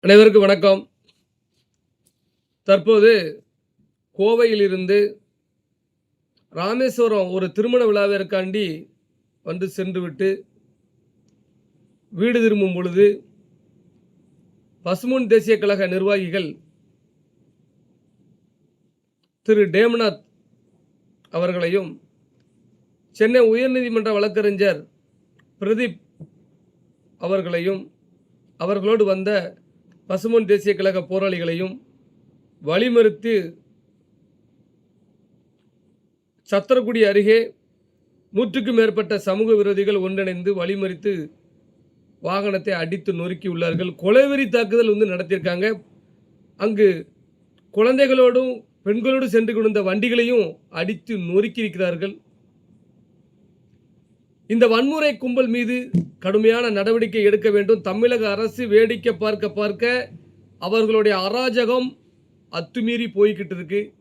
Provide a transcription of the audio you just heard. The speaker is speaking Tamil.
அனைவருக்கும் வணக்கம். தற்போது கோவையிலிருந்து ராமேஸ்வரம் ஒரு திருமண விழாவிற்காண்டி வந்து சென்றுவிட்டு வீடு திரும்பும் பொழுது பசும்பொன் தேசிய கழக நிர்வாகிகள் திரு டேமநாத் அவர்களையும் சென்னை உயர்நீதிமன்ற வழக்கறிஞர் பிரதீப் அவர்களையும் அவர்களோடு வந்த பசும்பொன் தேசிய கழக போராளிகளையும் வழிமறித்து சத்திரக்குடி அருகே 100க்கும் மேற்பட்ட சமூக விரோதிகள் ஒன்றிணைந்து வழிமறித்து வாகனத்தை அடித்து நொறுக்கியுள்ளார்கள். கொலைவெறி தாக்குதல் நடத்தியிருக்காங்க. அங்கு குழந்தைகளோடும் பெண்களோடு சென்று கொண்ட வண்டிகளையும் அடித்து நொறுக்கியிருக்கிறார்கள். இந்த வன்முறை கும்பல் மீது கடுமையான நடவடிக்கை எடுக்க வேண்டும். தமிழக அரசு வேடிக்கை பார்க்க அவர்களுடைய அராஜகம் அத்துமீறி போய்கிட்டு இருக்கு.